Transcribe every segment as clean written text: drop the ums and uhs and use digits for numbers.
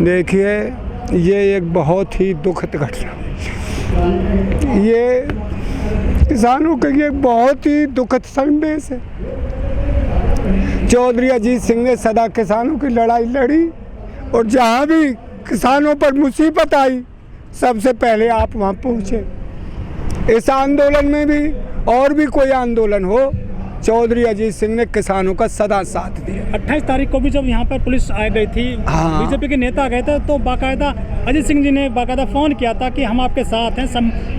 देखिए, ये एक बहुत ही दुखद घटना, ये किसानों के लिए बहुत ही दुखद संदेश है। चौधरी अजीत सिंह ने सदा किसानों की लड़ाई लड़ी और जहाँ भी किसानों पर मुसीबत आई सबसे पहले आप वहाँ पहुँचे। इस आंदोलन में भी और भी कोई आंदोलन हो, चौधरी अजीत सिंह ने किसानों का सदा साथ दिया। 28 तारीख को भी जब यहाँ पर पुलिस आ गई थी, बीजेपी के नेता गए थे, तो बाकायदा अजीत सिंह जी ने बाकायदा फ़ोन किया था कि हम आपके साथ हैं,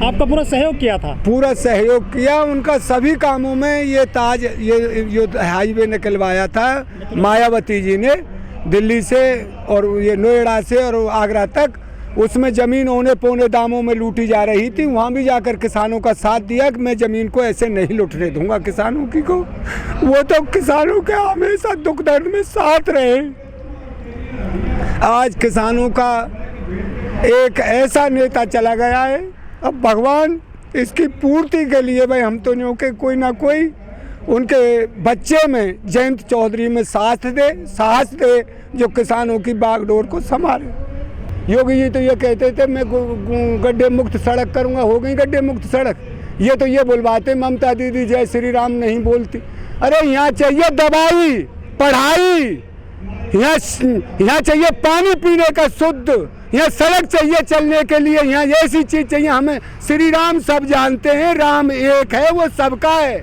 आपका पूरा सहयोग किया था। पूरा सहयोग किया, उनका सभी कामों में ये ताज ये हाईवे निकलवाया था मायावती जी ने दिल्ली से और ये नोएडा से और आगरा तक। उसमें ज़मीन औने पौने दामों में लूटी जा रही थी, वहाँ भी जाकर किसानों का साथ दिया कि मैं ज़मीन को ऐसे नहीं लुटने दूंगा किसानों की को। वो तो किसानों के हमेशा दुख दर्द में साथ रहे। आज किसानों का एक ऐसा नेता चला गया है, अब भगवान इसकी पूर्ति के लिए भाई हम तो नहीं के कोई ना कोई उनके बच्चे में जयंत चौधरी में साहस दे जो किसानों की बागडोर को संभाले। योगी जी तो ये कहते थे मैं गड्ढे मुक्त सड़क करूंगा, हो गई गड्ढे मुक्त सड़क। ये तो ये बुलवाते, ममता दीदी जय श्री राम नहीं बोलती। अरे यहाँ चाहिए दवाई, पढ़ाई, यहाँ चाहिए पानी पीने का शुद्ध, यहाँ सड़क चाहिए चलने के लिए, यहाँ ऐसी चीज़ चाहिए। हमें श्री राम सब जानते हैं, राम एक है, वो सबका है।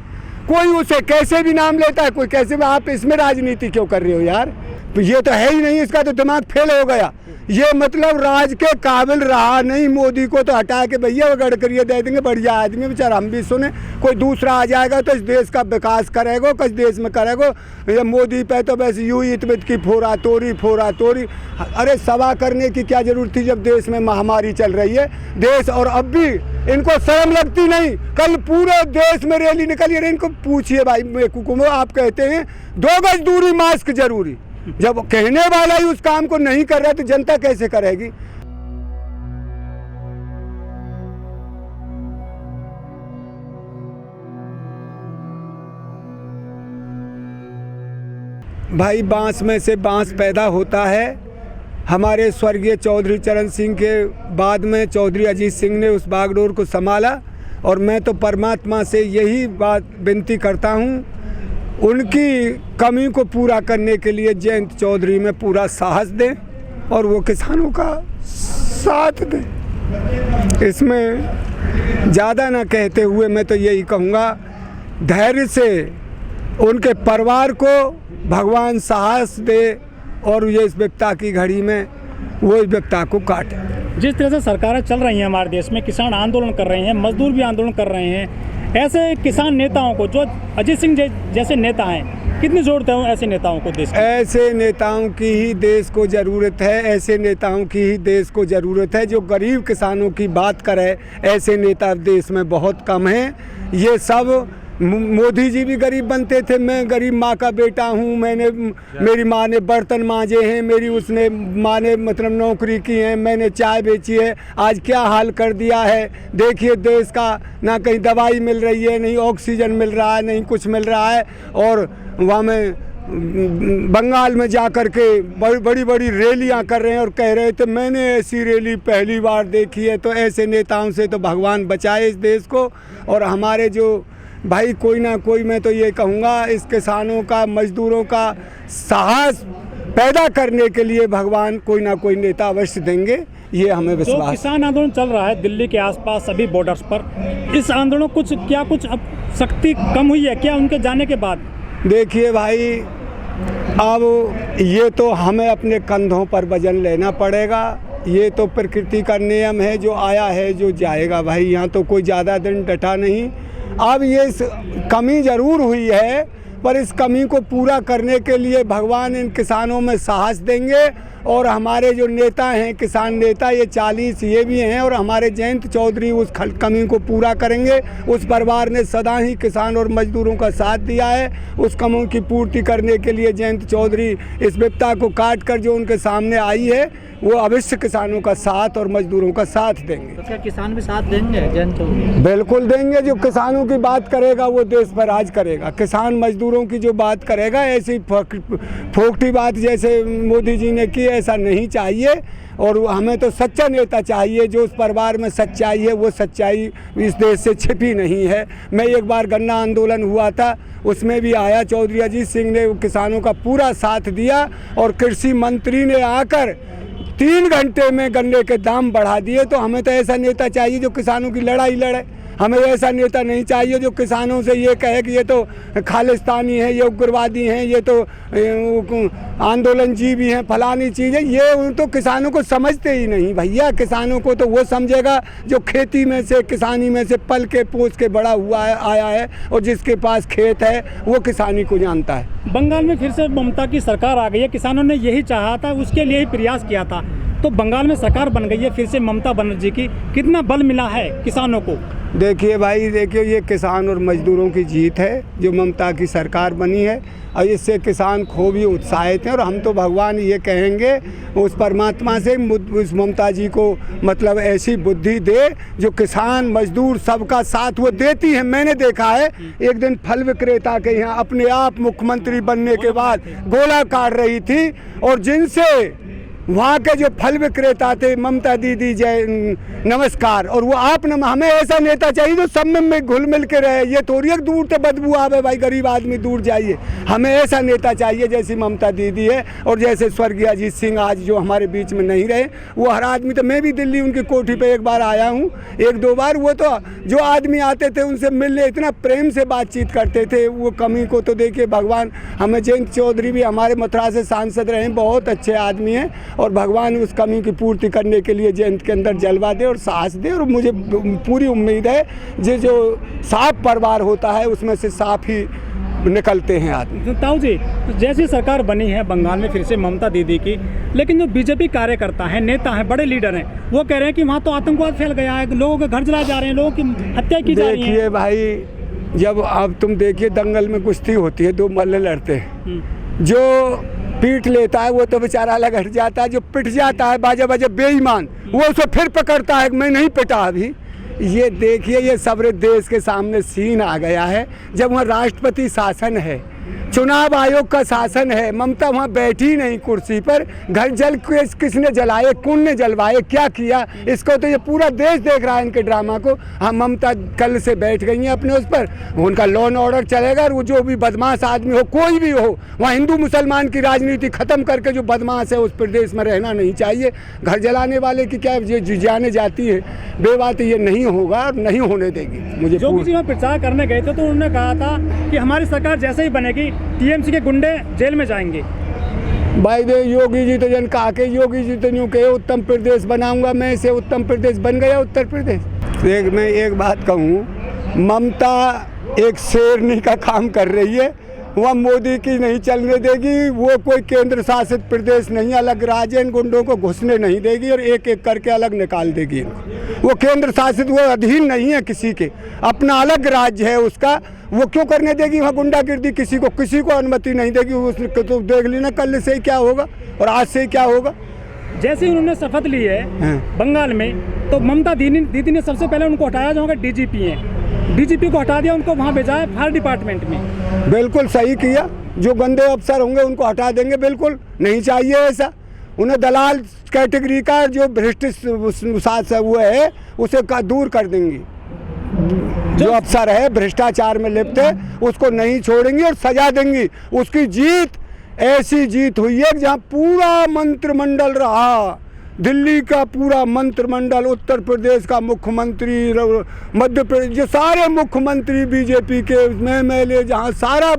कोई उसे कैसे भी नाम लेता है, कोई कैसे भी। आप इसमें राजनीति क्यों कर रहे हो यार? ये तो है ही नहीं, इसका तो दिमाग फेल हो गया। ये मतलब राज के काबिल रहा नहीं। मोदी को तो हटा के भैया वो गडकरी दे देंगे, बढ़िया आदमी बेचारा, हम भी सुने। कोई दूसरा आ जाएगा तो इस देश का विकास करेगा, किस देश में करेगा। ये मोदी पे तो वैसे यूं ही इतमित की फोरा तोड़ी। अरे सभा करने की क्या जरूरत थी जब देश में महामारी चल रही है देश। और अब भी इनको शर्म लगती नहीं। कल पूरे देश में रैली निकली। अरे इनको पूछिए भाई, आप कहते हैं 2 गज दूरी, मास्क जरूरी। जब कहने वाला ही उस काम को नहीं कर रहा तो जनता कैसे करेगी? भाई बांस में से बांस पैदा होता है। हमारे स्वर्गीय चौधरी चरण सिंह के बाद में चौधरी अजीत सिंह ने उस बागडोर को संभाला। और मैं तो परमात्मा से यही बात विनती करता हूँ, उनकी कमी को पूरा करने के लिए जयंत चौधरी में पूरा साहस दें और वो किसानों का साथ दें। इसमें ज़्यादा ना कहते हुए मैं तो यही कहूँगा, धैर्य से उनके परिवार को भगवान साहस दे और ये इस विपदा की घड़ी में वो इस विपदा को काटे। जिस तरह से सरकारें चल रही हैं हमारे देश में, किसान आंदोलन कर रहे हैं, मजदूर भी आंदोलन कर रहे हैं, ऐसे किसान नेताओं को, जो अजीत सिंह जैसे नेता हैं, कितनी ज़रूरत है ऐसे नेताओं को देश? ऐसे नेताओं की ही देश को ज़रूरत है। ऐसे नेताओं की ही देश को ज़रूरत है जो गरीब किसानों की बात करे। ऐसे नेता देश में बहुत कम हैं। ये सब मोदी जी भी गरीब बनते थे, मैं गरीब माँ का बेटा हूँ, मेरी माँ ने बर्तन मांजे हैं, मेरी माँ ने मतलब नौकरी की है, मैंने चाय बेची है। आज क्या हाल कर दिया है देखिए देश का। ना कहीं दवाई मिल रही है, नहीं ऑक्सीजन मिल रहा है, नहीं कुछ मिल रहा है। और वहाँ में बंगाल में जा कर के बड़ी बड़ी रैलियाँ कर रहे हैं और कह रहे थे मैंने ऐसी रैली पहली बार देखी है। तो ऐसे नेताओं से तो भगवान बचाए इस देश को। और हमारे जो भाई कोई ना कोई, मैं तो ये कहूँगा, इस किसानों का, मजदूरों का साहस पैदा करने के लिए भगवान कोई ना कोई नेता अवश्य देंगे, ये हमें विश्वास। किसान आंदोलन चल रहा है दिल्ली के आसपास सभी बॉर्डर्स पर, इस आंदोलन कुछ अब शक्ति कम हुई है क्या उनके जाने के बाद? देखिए भाई, अब ये तो हमें अपने कंधों पर वजन लेना पड़ेगा। ये तो प्रकृति का नियम है, जो आया है जो जाएगा भाई। यहाँ तो कोई ज़्यादा दिन डटा नहीं। अब ये कमी ज़रूर हुई है, पर इस कमी को पूरा करने के लिए भगवान इन किसानों में साहस देंगे। और हमारे जो नेता हैं, किसान नेता, ये 40 ये भी हैं, और हमारे जयंत चौधरी उस कमी को पूरा करेंगे। उस परिवार ने सदा ही किसान और मजदूरों का साथ दिया है। उस कमी की पूर्ति करने के लिए जयंत चौधरी इस विपदा को काट कर जो उनके सामने आई है, वो अवश्य किसानों का साथ और मजदूरों का साथ देंगे। तो क्या किसान भी साथ देंगे जयंत चौधरी? बिल्कुल देंगे। जो किसानों की बात करेगा वो देश पर राज करेगा। किसान मजदूरों की जो बात करेगा, ऐसी फोकटी बात जैसे मोदी जी ने की, ऐसा नहीं चाहिए। और हमें तो सच्चा नेता चाहिए, जो उस परिवार में सच्चाई है वो सच्चाई इस देश से छिपी नहीं है। मैं एक बार गन्ना आंदोलन हुआ था, उसमें भी आया, चौधरी अजीत सिंह ने किसानों का पूरा साथ दिया और कृषि मंत्री ने आकर 3 घंटे में गन्ने के दाम बढ़ा दिए। तो हमें तो ऐसा नेता चाहिए जो किसानों की लड़ाई लड़े। हमें ऐसा नेता नहीं चाहिए जो किसानों से ये कहे कि ये तो खालिस्तानी है, ये उग्रवादी हैं, ये तो आंदोलन जीवी हैं, फलानी चीज़ है। ये तो किसानों को समझते ही नहीं भैया। किसानों को तो वो समझेगा जो खेती में से, किसानी में से पल के पोस के बड़ा हुआ है, आया है, और जिसके पास खेत है वो किसानी को जानता है। बंगाल में फिर से ममता की सरकार आ गई है, किसानों ने यही चाहा था, उसके लिए ही प्रयास किया था। तो बंगाल में सरकार बन गई है फिर से ममता बनर्जी की, कितना बल मिला है किसानों को? देखिए भाई, देखिए ये किसान और मजदूरों की जीत है जो ममता की सरकार बनी है, और इससे किसान खूब ही उत्साहित हैं। और हम तो भगवान ये कहेंगे उस परमात्मा से, उस ममता जी को मतलब ऐसी बुद्धि दे जो किसान मजदूर सबका साथ वो देती है। मैंने देखा है एक दिन फल विक्रेता के यहाँ अपने आप मुख्यमंत्री बनने के बाद गोला काट रही थी, और जिनसे वहाँ के जो फल विक्रेता थे, ममता दीदी जय नमस्कार, और वो आप हमें ऐसा नेता चाहिए जो सब में घुल मिल के रहे। ये थोड़ी एक दूर से बदबू आवे भाई, गरीब आदमी दूर जाइए। हमें ऐसा नेता चाहिए जैसी ममता दीदी है, और जैसे स्वर्गीय अजीत सिंह आज जो हमारे बीच में नहीं रहे, वो हर आदमी, तो मैं भी दिल्ली उनकी कोठी पे एक बार आया हूँ, 1-2 बार। वो तो जो आदमी आते थे उनसे मिलने इतना प्रेम से बातचीत करते थे। वो कमी को तो देखिए भगवान, हमें जयंत चौधरी भी हमारे मथुरा से सांसद रहे, बहुत अच्छे आदमी हैं, और भगवान उस कमी की पूर्ति करने के लिए जयंत के अंदर जलवा दे और साहस दे। और मुझे पूरी उम्मीद है जो साफ परिवार होता है उसमें से साफ ही निकलते हैं आदमी। ताऊ जी, जैसी सरकार बनी है बंगाल में फिर से ममता दीदी की, लेकिन जो बीजेपी कार्यकर्ता हैं, नेता हैं, बड़े लीडर हैं, वो कह रहे हैं कि वहाँ तो आतंकवाद फैल गया है, लोगों के घर जलाए जा रहे हैं, लोगों की हत्या की जा रही है। देखिए भाई, जब अब तुम देखिए दंगल में कुश्ती होती है, 2 मल्ल लड़ते हैं, जो पीट लेता है वो तो बेचारा अलग हट जाता है, जो पिट जाता है बाजा बाजा बेईमान, वो उसे फिर पकड़ता है मैं नहीं पिटा अभी। ये देखिए, ये सबरे देश के सामने सीन आ गया है। जब वहाँ राष्ट्रपति शासन है, चुनाव आयोग का शासन है, ममता वहाँ बैठी नहीं कुर्सी पर, घर जल किसने जलाए, कौन ने जलवाए, क्या किया, इसको तो ये पूरा देश देख रहा है इनके ड्रामा को। हाँ, ममता कल से बैठ गई हैं अपने उस पर, उनका लॉ एंड ऑर्डर चलेगा। और वो जो भी बदमाश आदमी हो, कोई भी हो, वहाँ हिंदू मुसलमान की राजनीति खत्म करके जो बदमाश है उस प्रदेश में रहना नहीं चाहिए। घर जलाने वाले की क्या जाने जाती है, बेबात ये नहीं होगा, नहीं होने देगी। मुझे जो किसी में प्रचार करने गए थे तो उन्होंने कहा था कि हमारी सरकार जैसे ही बनेगी टीएमसी के गुंडे जेल में जाएंगे। भाई दे योगी जी तो जन कहा के, योगी जी तो यूँ कहे उत्तम प्रदेश बनाऊंगा मैं, से उत्तम प्रदेश बन गया उत्तर प्रदेश। मैं एक बात कहूँ, ममता एक शेरनी का काम कर रही है, वह मोदी की नहीं चलने देगी। वो कोई केंद्र शासित प्रदेश नहीं, अलग राज्य, इन गुंडों को घुसने नहीं देगी और एक एक करके अलग निकाल देगी। वो केंद्र शासित, वो अधीन नहीं है किसी के, अपना अलग राज्य है उसका, वो क्यों करने देगी वहाँ गुंडागिर्दी? किसी को अनुमति नहीं देगी। उसने तो देख ली ना कल से ही क्या होगा और आज से ही क्या होगा। जैसे उन्होंने शपथ ली है बंगाल में, तो ममता दीदी ने सबसे पहले उनको हटाया, जो उनका डीजीपी हैं, डीजीपी को हटा दिया, उनको वहाँ भेजा है फायर डिपार्टमेंट में। बिल्कुल सही किया, जो गंदे अफसर होंगे उनको हटा देंगे, बिल्कुल नहीं चाहिए ऐसा। उन्हें दलाल कैटेगरी का जो भ्रष्ट वो है उसे दूर कर देंगी। जो अफसर है भ्रष्टाचार में लिप्त है उसको नहीं छोड़ेंगी और सजा देंगी। उसकी जीत ऐसी जीत हुई है जहाँ पूरा मंत्रिमंडल रहा, दिल्ली का पूरा मंत्रिमंडल, उत्तर प्रदेश का मुख्यमंत्री, मध्य प्रदेश, जो सारे मुख्यमंत्री बीजेपी के में MLA, जहाँ सारा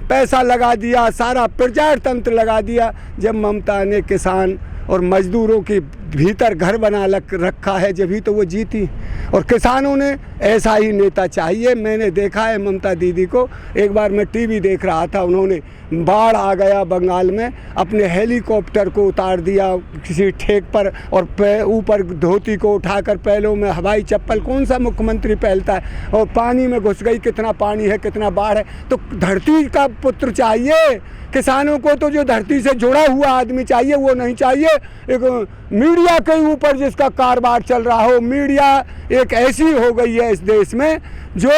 पैसा लगा दिया, सारा प्रचार तंत्र लगा दिया। जब ममता ने किसान और मजदूरों के भीतर घर बना रखा है, जभी तो वो जीती। और किसानों ने ऐसा ही नेता चाहिए। मैंने देखा है ममता दीदी को, एक बार मैं टीवी देख रहा था, उन्होंने बाढ़ आ गया बंगाल में, अपने हेलीकॉप्टर को उतार दिया किसी ठेक पर और ऊपर धोती को उठाकर पैरों में हवाई चप्पल, कौन सा मुख्यमंत्री पहनता है, और पानी में घुस गई। कितना पानी है, कितना बाढ़ है। तो धरती का पुत्र चाहिए किसानों को, तो जो धरती से जुड़ा हुआ आदमी चाहिए, वो नहीं चाहिए एक मीडिया के ऊपर जिसका कारोबार चल रहा हो। मीडिया एक ऐसी हो गई है इस देश में जो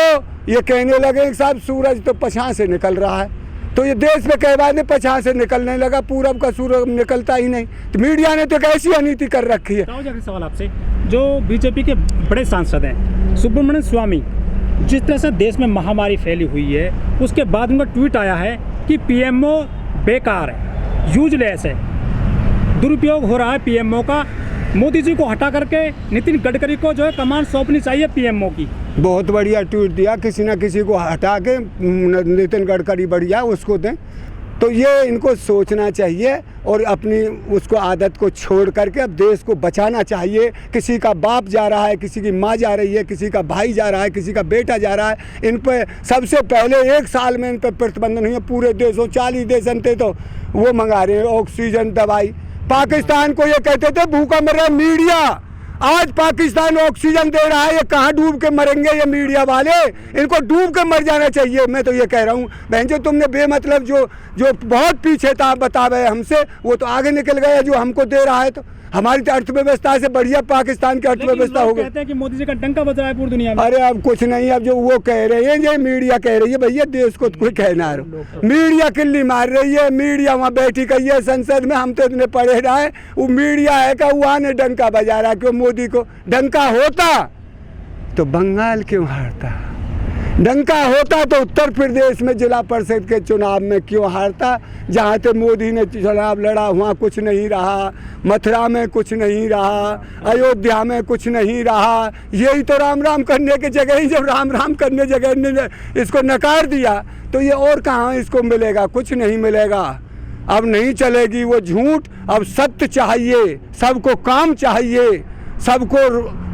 ये कहने लगे साहब सूरज तो पछाड़ से निकल रहा है, तो ये देश में कई बार 50 से निकलने लगा, पूरब का सूरब निकलता ही नहीं। तो मीडिया ने तो एक ऐसी अनीति कर रखी है। सवाल आपसे, जो बीजेपी के बड़े सांसद हैं सुब्रमण्यम स्वामी, जिस तरह से देश में महामारी फैली हुई है, उसके बाद उनका ट्वीट आया है कि पीएमओ बेकार है, यूजलेस है, दुरुपयोग हो रहा है पीएमओ का, मोदी जी को हटा करके नितिन गडकरी को जो है कमान सौंपनी चाहिए पीएमओ की। बहुत बढ़िया ट्वीट दिया, किसी ना किसी को हटा के नितिन गडकरी बढ़िया उसको दें। तो ये इनको सोचना चाहिए और अपनी उसको आदत को छोड़ करके अब देश को बचाना चाहिए। किसी का बाप जा रहा है, किसी की माँ जा रही है, किसी का भाई जा रहा है, किसी का बेटा जा रहा है। इन पर सबसे पहले 1 साल में इन पर प्रतिबंधन हुई है पूरे देशों, 40 देश थे तो वो मंगा रहे हैं ऑक्सीजन दवाई। पाकिस्तान को ये कहते थे भूखा मर रहा है मीडिया, आज पाकिस्तान ऑक्सीजन दे रहा है। ये कहाँ डूब के मरेंगे ये मीडिया वाले, इनको डूब के मर जाना चाहिए। मैं तो ये कह रहा हूँ बहन जो तुमने बेमतलब जो बहुत पीछे था बतावे हमसे, वो तो आगे निकल गया जो हमको दे रहा है। तो हमारी तो अर्थव्यवस्था से बढ़िया पाकिस्तान की अर्थव्यवस्था हो गई। कहते हैं कि मोदी जी का डंका बज रहा है पूरी दुनिया में। अरे अब कुछ नहीं, अब जो वो कह रहे हैं ये मीडिया कह रही है, भैया देश को कोई कहना रहा, मीडिया किल्ली मार रही है। मीडिया वहाँ बैठी गई है संसद में, हम तो इतने पढ़े रहे, वो मीडिया है का वहाँ ने डंका बजा रहा। क्यों मोदी को डंका होता तो बंगाल क्यों हारता, डंका होता तो उत्तर प्रदेश में जिला परिषद के चुनाव में क्यों हारता। जहाँ से मोदी ने चुनाव लड़ा वहाँ कुछ नहीं रहा, मथुरा में कुछ नहीं रहा, अयोध्या में कुछ नहीं रहा। यही तो राम राम करने की जगह ही जब राम राम करने जगह ने इसको नकार दिया तो ये और कहाँ इसको मिलेगा, कुछ नहीं मिलेगा। अब नहीं चलेगी वो झूठ, अब सत्य चाहिए, सबको काम चाहिए, सबको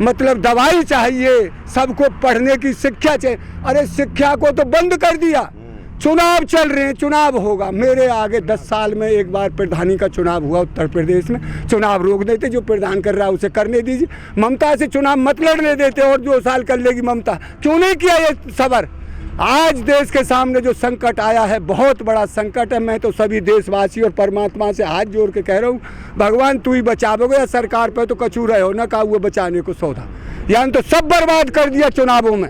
मतलब दवाई चाहिए, सबको पढ़ने की शिक्षा चाहिए। अरे शिक्षा को तो बंद कर दिया। चुनाव चल रहे हैं, चुनाव होगा, मेरे आगे 10 साल में एक बार प्रधानी का चुनाव हुआ उत्तर प्रदेश में, चुनाव रोक देते, जो प्रधान कर रहा है उसे करने दीजिए। ममता से चुनाव मत लड़ने देते और 2 साल कर लेगी ममता, क्यों नहीं किया ये सबर। आज देश के सामने जो संकट आया है बहुत बड़ा संकट है। मैं तो सभी देशवासी और परमात्मा से हाथ जोड़ के कह रहा हूँ, भगवान तू ही बचाओगे, या सरकार पे तो कचू रहे हो ना का वो बचाने को सौदा, यानी तो सब बर्बाद कर दिया चुनावों में।